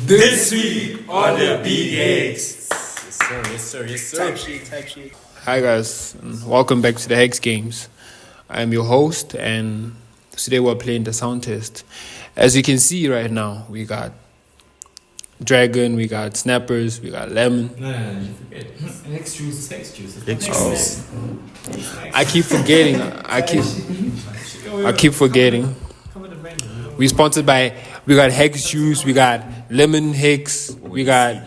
This week on the BigBoytingz. Yes, sir. Type shit. Hi guys, and welcome back to the HEX Games. I'm your host, and today we're playing the sound test. As you can see right now, we got Dragon, we got Snappers, we got Lemon. No, you forget. Hex juice. I keep forgetting. I keep forgetting. We sponsored by. We got Hex Juice, we got Lemon Hex, we got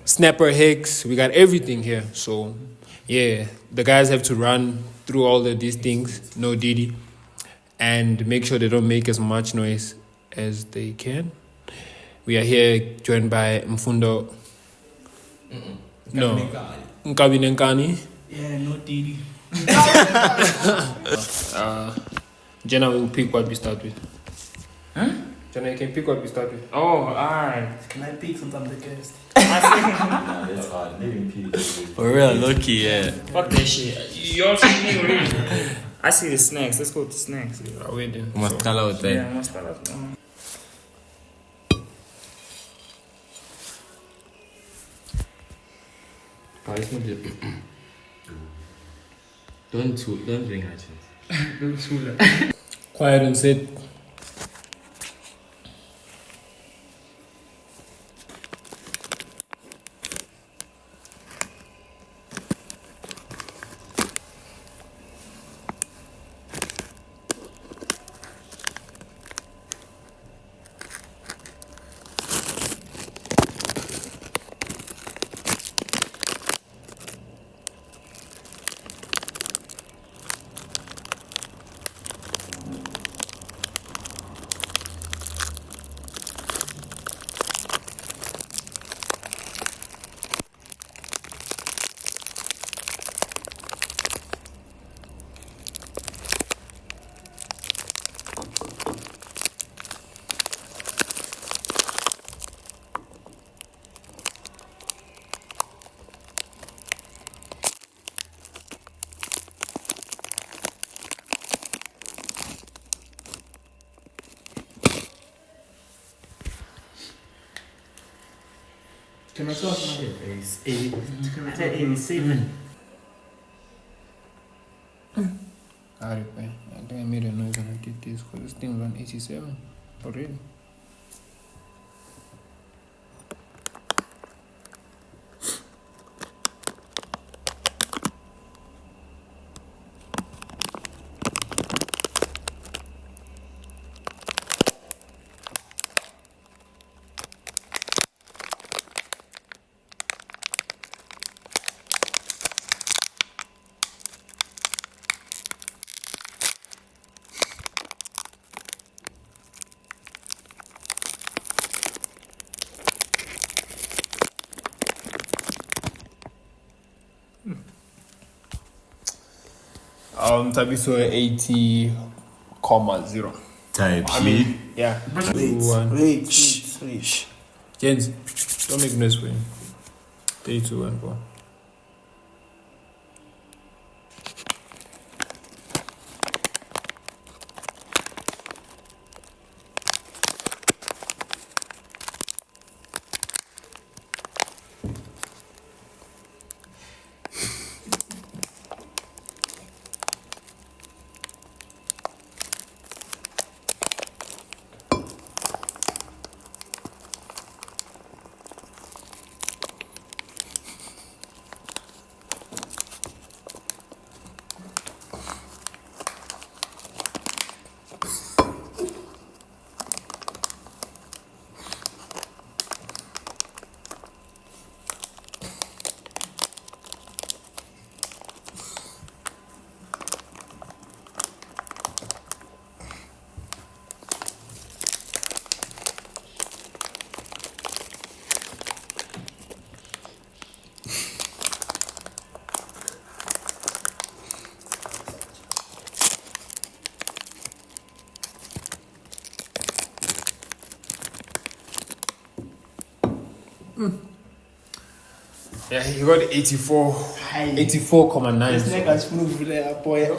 Snapper Hex, we got everything here. So, yeah, the guys have to run through all of these things, no Didi, and make sure they don't make as much noise as they can. We are here joined by Mfundo. No, Nkabi Nenkani. Yeah, no Didi. Jenna will pick what we start with. Huh? Jenna, you can pick what we start with. Oh, alright. Can I pick since I'm the guest? Nah, that's hard. Living people. For real, low-key, yeah. Fuck that shit. You all see me already. I see the snacks. Let's go to snacks. Are we then? We must call out there. Yeah, I must start off. Don't drink actions. Quiet and sit. Can I talk now? Can I take 87? I think I made a noise when I did this because this thing was on 87 already. Tabiso 80,0. Type I mean, yeah. Wait. Jens, don't make noise for him. 32 and 4. Yeah, he got 84. 84,9. This nigga smooth there, boy.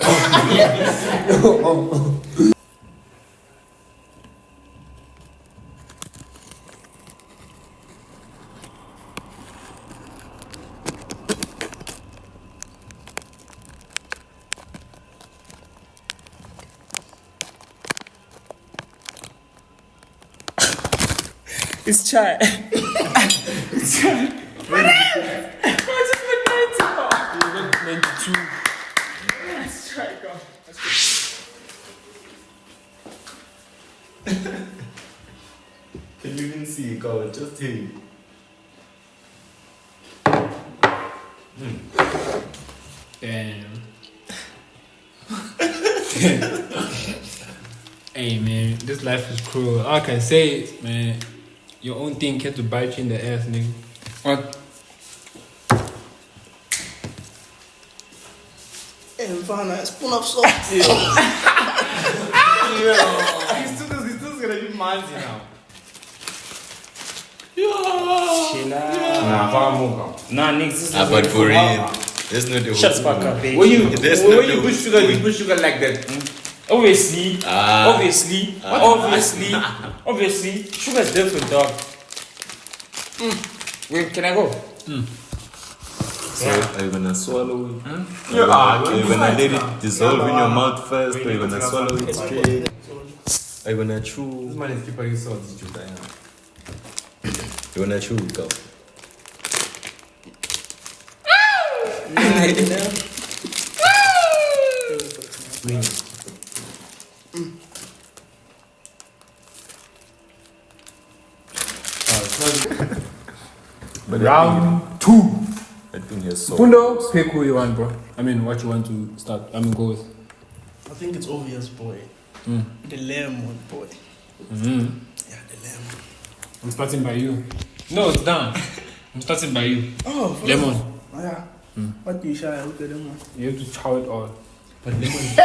It's chai. It's chai. What is it? I just put 90. 92. Let's try, go. Can you even see? Go, just here. Damn. Hey man, this life is cruel. All I can say is, man, your own thing can to bite you in the ass, nigga. What? And find a spoon of salt. He's still gonna be manzy now. Nah, niggas, this is But for real, there's no the shut the fuck up, bitch. When you There's when no you doubt. put sugar, you put sugar like that. Obviously, Ah. obviously, sugar's different, dog. Wait, can I go? So, are you gonna swallow it? Yeah, Are you gonna let it dissolve in your mouth first? Or are you gonna swallow it straight? Are you gonna This chew? man is keeping his salt. You gonna chew it, go. But Round 2. I think you're so. Pundo, pick who you want, bro. I mean, what you want to start. I mean, go with. I think it's obvious, boy. The lemon, boy. Mm-hmm. Yeah, the lemon. I'm starting by you. No, it's done. I'm starting by you. Oh, Lemon. Oh, yeah. What do you shy? Look at them. You have to chow it all. But lemon.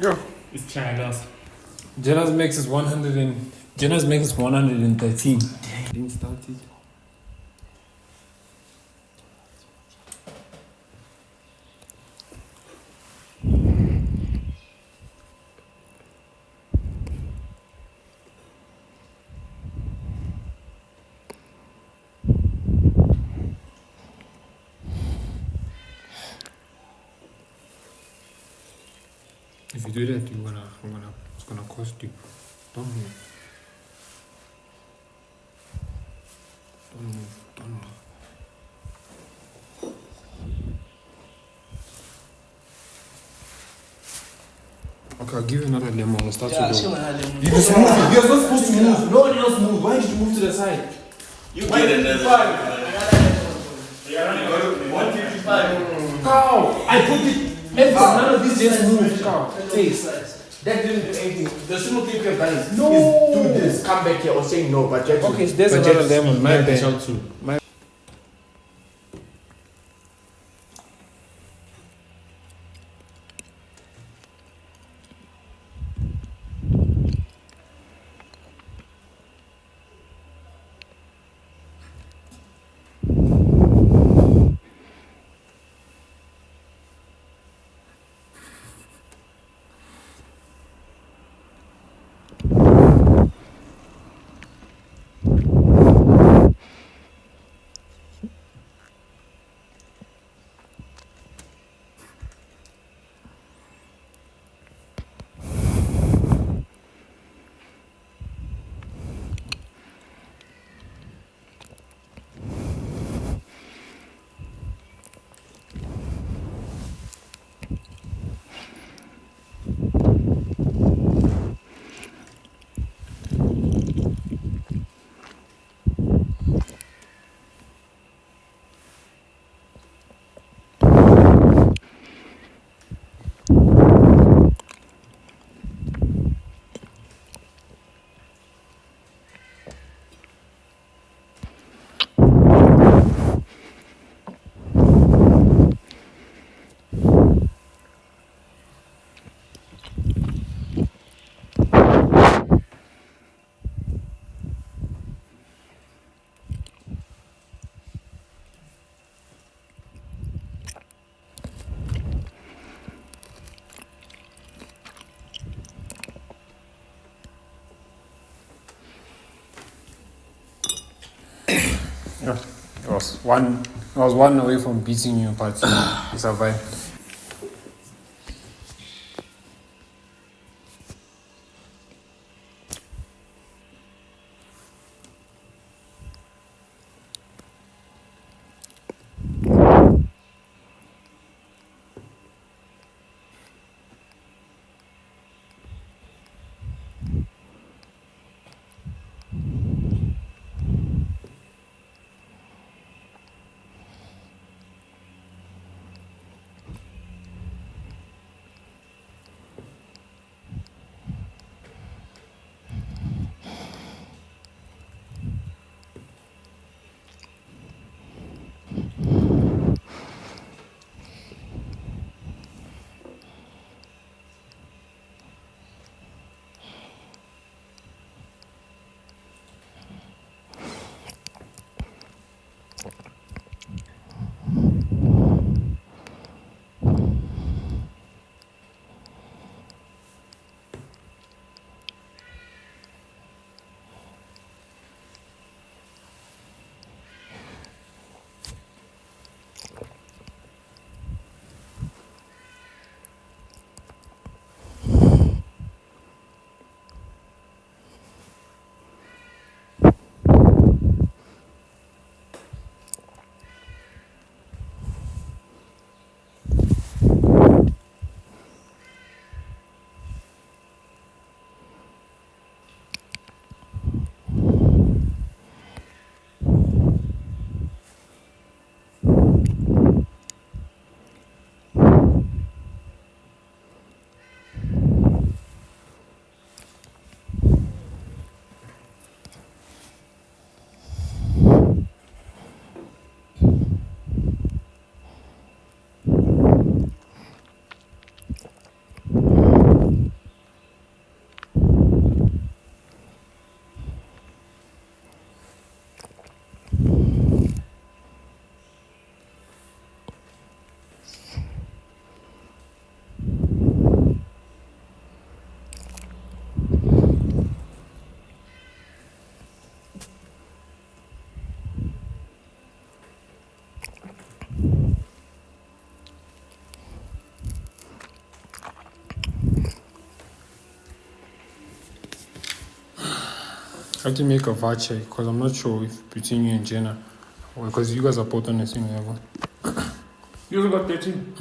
Yo. It's China's. Jenna's makes is 100 and Jenna's makes is 113. Didn't start it. If you do that, it's gonna cost you. Don't move. Don't move. Okay, I'll give you another lemon. We'll start Yeah, with she the... went lemon. You're not supposed to move. Nobody else move. Why did you move to the side? You get another. 155. Cow! I put it. None of these just moved. Cow. Taste. That didn't do anything. The single thing you have done is do this, come back here or say no, but Jackson. Okay, there's another lemon. My bad. Too. I was one away from beating you, but you survived. I have to make a VAR check because I'm not sure if between you and Jenna, because you guys are both on the same level. You also got 13.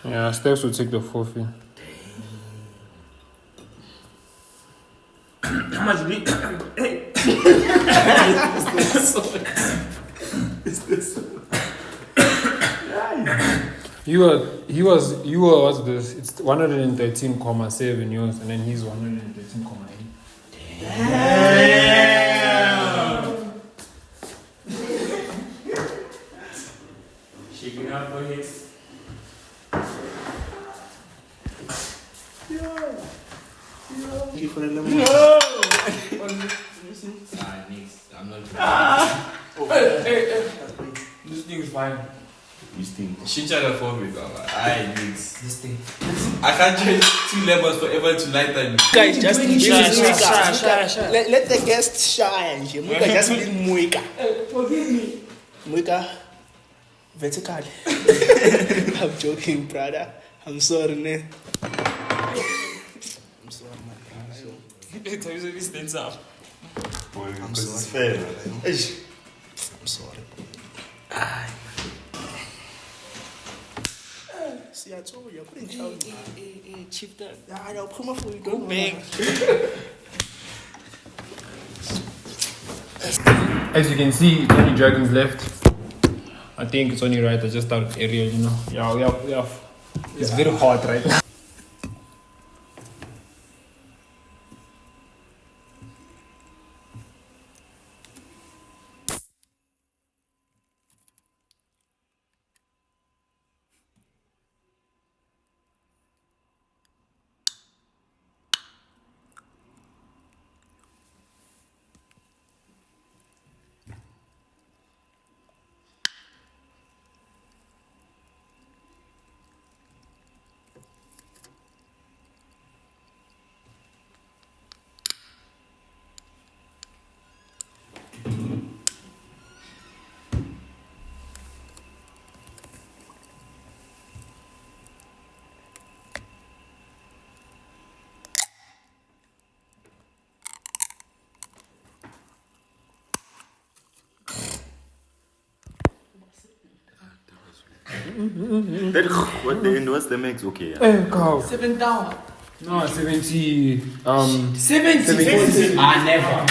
Yeah, Steps will take the forfeit. How much did he? You were what's this? It's 113,7 yours, and then he's 113,8. Shaking out for his. Thank you for the lemon. Next. I'm not. This thing is fine. This thing. Shincha the forfeit. Aye, next. This thing. I can't change 2 lemons forever to light and. Guys, just Shy. let the guest shine. Muika just need Muika. Forgive me. Muika, vertical. I'm joking, brother. I'm sorry, man. I'm sorry, man. Boy, I'm because it's sorry. fair. I'm sorry. Aye. See, I told you, I couldn't tell you. Chief that. I'll come up for you. Go back. As you can see, it's only dragons left. I think it's only right. I just started Ariel, you know. Yeah. It's very hot right now. What the end? What's the max? Okay. Yeah. Hey, cow. 7 down. No, 70. 70. Never.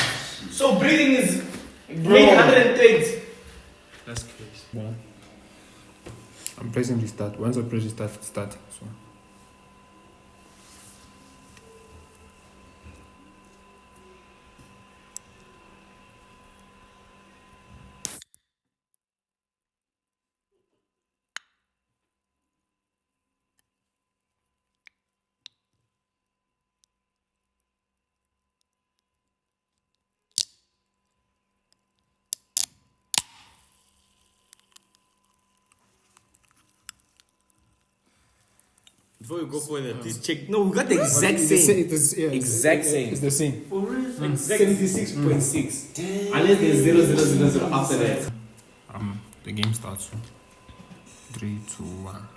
So breathing is 830. That's crazy. I'm pressing restart. Once I press restart, it's starting. So. Before you go further, please check. No, we got the exact It's the same. Exact same. It's the same. For real? 76.6. Unless there's 0.000 after that. The game starts. 3, 2, 1.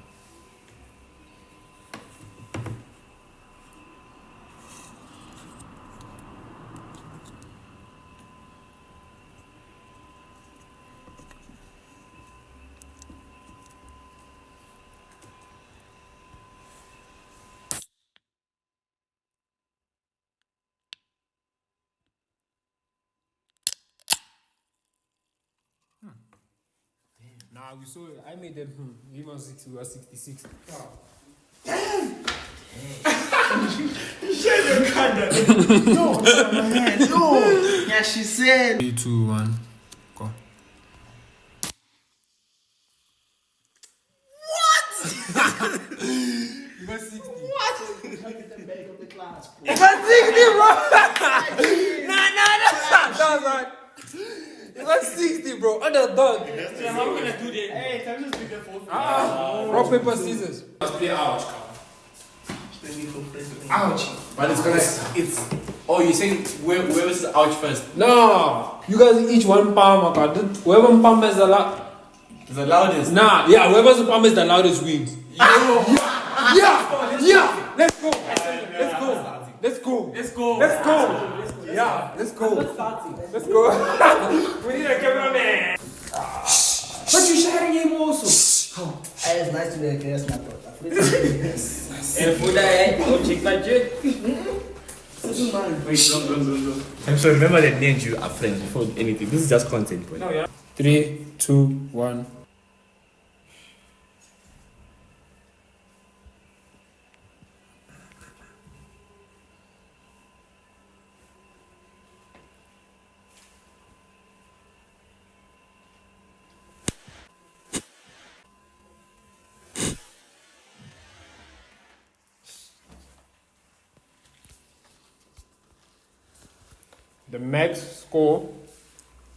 Nah, we saw it. I made that. He was 60, we were 66. No. Yeah, she said. 3, 2, 1. Go. You got 60. You got 60, bro. Nah. You got 60, bro. Underdog. How am I gonna do that? Hey, time to speak the forfeit. Rock, paper, scissors. Let's play ouch. Ouch. But it's gonna. It's. Oh, you're saying whoever's ouch first? No. You guys each one palm. Whoever palm is the loudest. The loudest. Nah, yeah, whoever's palm is the loudest wins. Yeah. Let's go. Yeah, let's go. Let's go. We need a cameraman. But you sharing him also. It's nice to be a guest, my brother. And for that, I'll check my jet. I'm sorry, remember that me and you are friends before anything. This is just content, boy. No, yeah. 3, 2, 1. The max score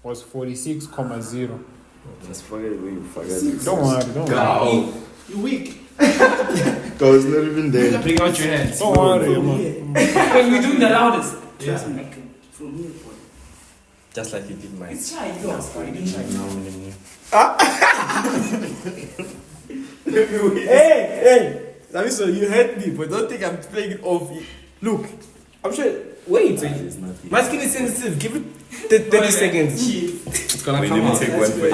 was 46,0. Just forget it when you forget. Don't worry. You weak. I was not even there. Bring out your hands. Don't worry, man. When we doing the loudest. Just make it from here, boy. Just like you did mine. It's shy, you know. Hey! That means so you hurt me, but don't think I'm playing it off. Look, I'm sure. Wait. My skin is sensitive. Give it 30 seconds. It's gonna come out. Take one for it.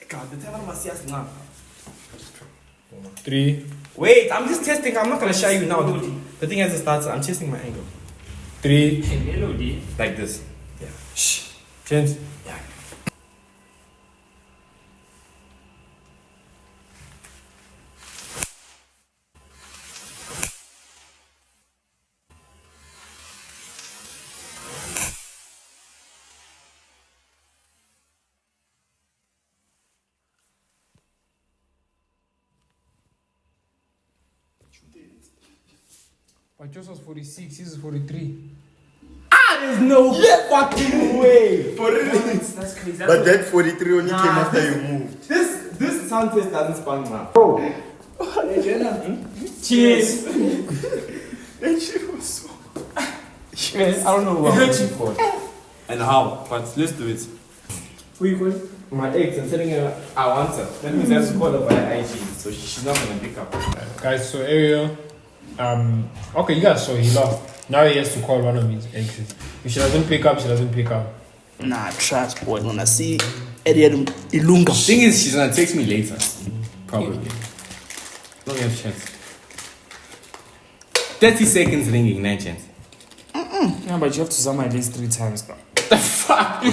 God, the teller must see us now. 3, Wait, I'm just testing. I'm not gonna show you now. The thing has to start. I'm testing my angle. 3. Like this. Yeah. Shh. Chance. Yeah. But yours was 46, his is 43. There's no fucking way. For real. That's crazy. But that 43 only came after you moved. This sound test doesn't span now. Cheers. That shit was so. I don't know what I'm looking for. And how, but let's do it. Who you calling? My ex, I'm telling her I want her. That means I have to call her via IG, so she's not gonna pick up. Guys, so Ariel, okay, you guys saw he lost. Now he has to call one of his exes. If she doesn't pick up, she doesn't pick up. Nah, trust, boy. When I see Eddie Ilunga. Thing is, she's gonna text me later. Probably. Don't have chance. 30 seconds ringing, 9 chance. Yeah, but you have to sum at least 3 times, bro. The fuck? You're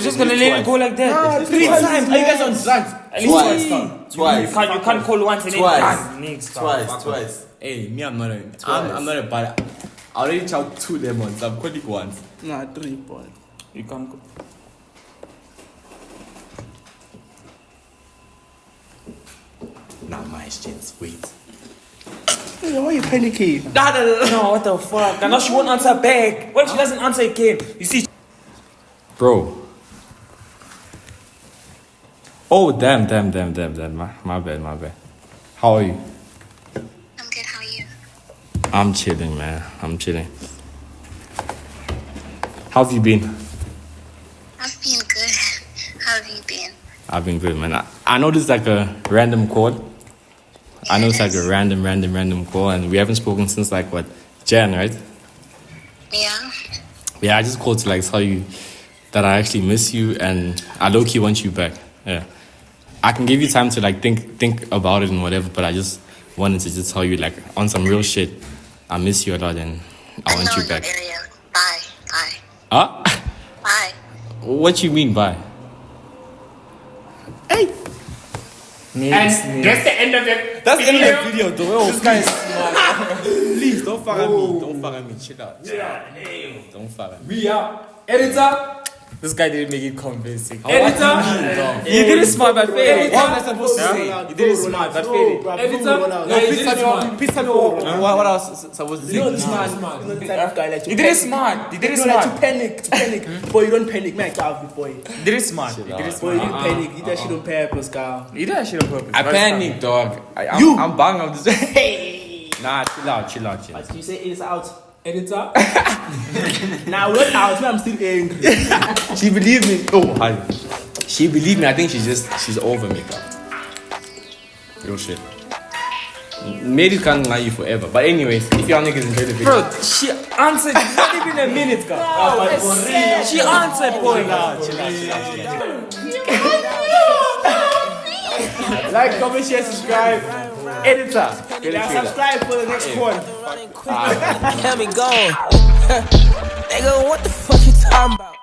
just gonna let it go like that? 3 times. Are you guys on drugs? At least twice. Twice. You can't call once and then Twice. next. Twice. Hey, me, I'm not a bad. I already chopped 2 lemons. I'm calling once. Nah, 3, boy. You can't go. Now my chance. Wait. Hey, why are you panicking? No, what the fuck? And now she won't answer back. What if she doesn't answer again? You see, Bro. Oh, damn. My bad. How are you? I'm good, how are you? I'm chilling, man. I'm chilling. How have you been? I've been good. How have you been? I've been good, man. I know this is like a random call. I know it's like a random call, and we haven't spoken since like what, Jan, right? Yeah? Yeah, I just called to like tell you that I actually miss you, and I low-key want you back. Yeah, I can give you time to like think about it and whatever, but I just wanted to just tell you like on some real shit. I miss you a lot, and I want know you back. your area. Bye. Huh? Bye. What you mean by? And that's the end of it. That's the end of the video, though. This guy is smart. Please don't fuck at me. Don't fuck at me. Chill out. Don't fuck at me. we are editor. This guy didn't make it convincing. Editor. You did it smart, but fail. What am I supposed to say? You did it smart, but fail. Editor. No, please tell me what else supposed to say. You know, smart. You know the type of guy like You did it smart. You did it You know, like smart. to panic. Boy, you don't panic, man. Out boy. You did it smart. You did it Boy, you smart. didn't panic. You did that shit on purpose, girl. You did that shit on purpose. I panicked, dog. I'm bang. I'm just. Hey. Nah, chill out. But you say it's out. Editor. Nah, we're out. Man, I'm still angry. She believed me. Oh, hi. She believed me. I think she's over me, bro. Real shit. Maybe can't lie you forever. But anyways, if y'all niggas enjoy the video. Bro, she answered not even a minute, girl. She answered, boy. Like, comment, share, subscribe. Editor. Yeah, subscribe for the next quarter. Let me go. Nigga, what the fuck you talking about?